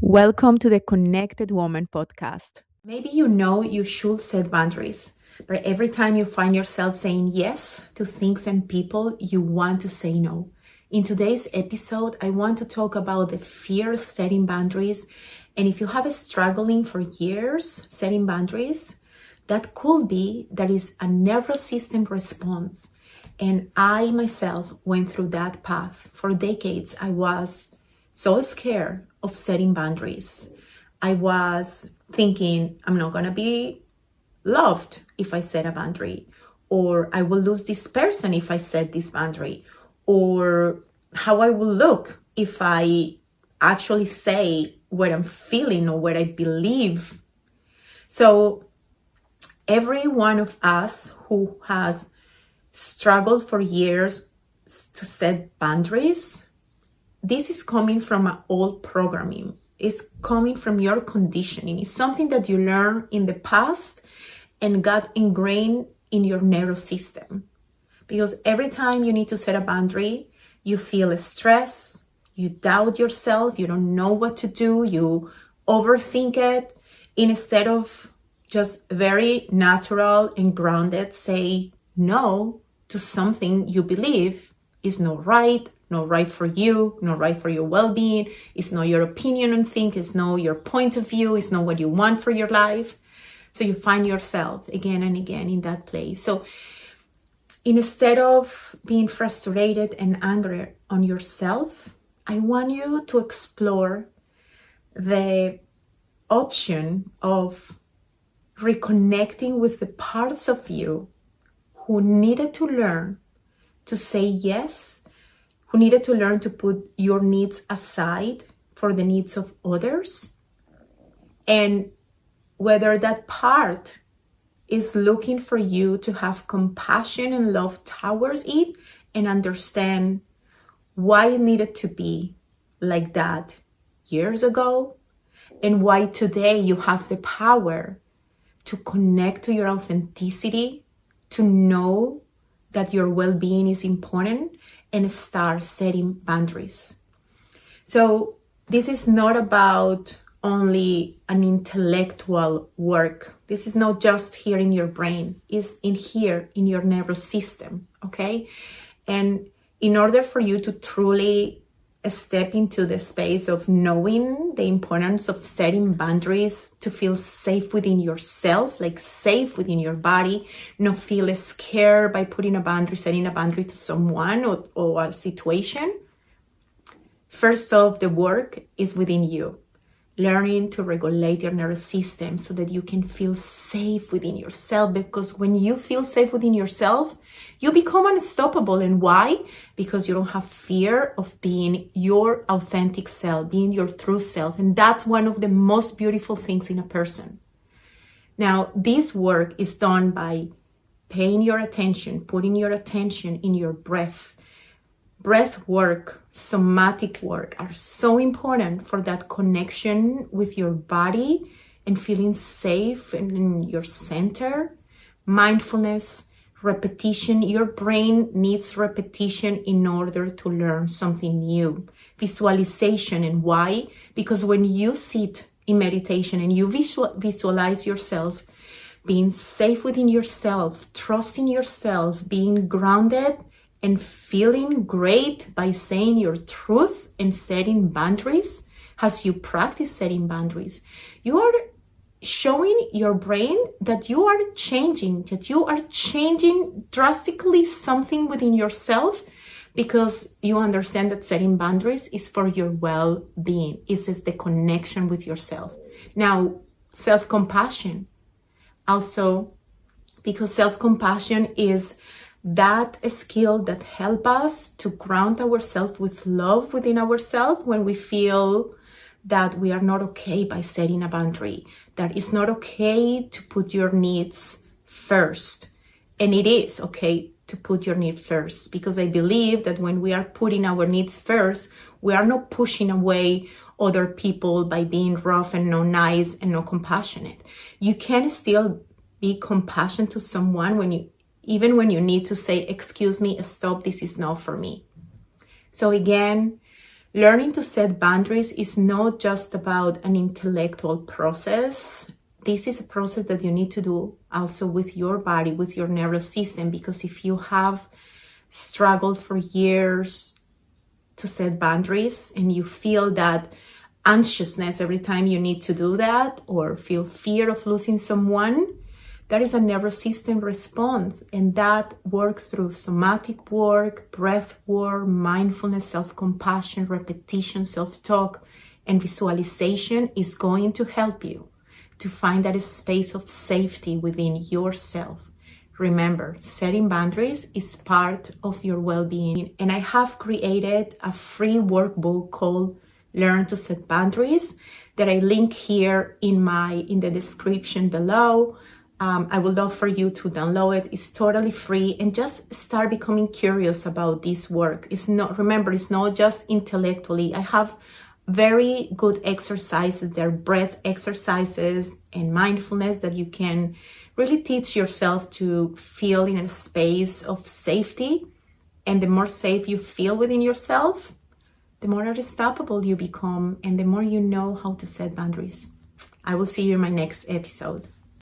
Welcome to the Connected Woman podcast. Maybe you know you should set boundaries, but every time you find yourself saying yes to things and people, you want to say no. In today's episode, I want to talk about the fear of setting boundaries. And if you have been struggling for years setting boundaries, that could be that is a nervous system response. And I myself went through that path. For decades, I was so scared of setting boundaries. I was thinking, I'm not going to be loved if I set a boundary, or I will lose this person if I set this boundary, or how I will look if I actually say what I'm feeling or what I believe. So every one of us who has struggled for years to set boundaries, this is coming from an old programming. It's coming from your conditioning. It's something that you learned in the past and got ingrained in your nervous system. Because every time you need to set a boundary, you feel stress, you doubt yourself, you don't know what to do, you overthink it. Instead of just very natural and grounded, say no to something you believe is not right for you, not right for your well-being, it's not your opinion on things, it's not your point of view, it's not what you want for your life. So you find yourself again and again in that place. So instead of being frustrated and angry on yourself, I want you to explore the option of reconnecting with the parts of you who needed to learn to say yes, who needed to learn to put your needs aside for the needs of others. And whether that part is looking for you to have compassion and love towards it and understand why it needed to be like that years ago, and why today you have the power to connect to your authenticity, to know that your well-being is important, and start setting boundaries. So this is not about only an intellectual work. This is not just here in your brain, it's in here in your nervous system, okay? And in order for you to truly step into the space of knowing the importance of setting boundaries, to feel safe within yourself, like safe within your body, not feel scared by putting a boundary, setting a boundary to someone or a situation. First off, the work is within you. Learning to regulate your nervous system so that you can feel safe within yourself. Because when you feel safe within yourself, you become unstoppable. And why? Because you don't have fear of being your authentic self, being your true self. And that's one of the most beautiful things in a person. Now, this work is done by paying your attention, putting your attention in your breath. Breath work, somatic work are so important for that connection with your body and feeling safe and in your center. Mindfulness, repetition. Your brain needs repetition in order to learn something new. Visualization. And why? Because when you sit in meditation and you visualize yourself being safe within yourself, trusting yourself, being grounded, and feeling great by saying your truth and setting boundaries, as you practice setting boundaries, you are showing your brain that you are changing drastically something within yourself, because you understand that setting boundaries is for your well-being. It's the connection with yourself. Now, self-compassion. Also, because self-compassion is that skill that helps us to ground ourselves with love within ourselves when we feel that we are not okay by setting a boundary, that it's not okay to put your needs first. And it is okay to put your needs first, because I believe that when we are putting our needs first, we are not pushing away other people by being rough and not nice and not compassionate. You can still be compassionate to someone even when you need to say, excuse me, stop, this is not for me. So again, Learning to set boundaries is not just about an intellectual process. This is a process that you need to do also with your body, with your nervous system, because if you have struggled for years to set boundaries and you feel that anxiousness every time you need to do that, or feel fear of losing someone, that is a nervous system response. And that work through somatic work, breath work, mindfulness, self-compassion, repetition, self-talk, and visualization is going to help you to find that space of safety within yourself. Remember, setting boundaries is part of your well-being. And I have created a free workbook called Learn to Set Boundaries that I link here in the description below. I would love for you to download it. It's totally free, and just start becoming curious about this work. It's not just intellectually. I have very good exercises. They're breath exercises and mindfulness that you can really teach yourself to feel in a space of safety. And the more safe you feel within yourself, the more unstoppable you become, and the more you know how to set boundaries. I will see you in my next episode.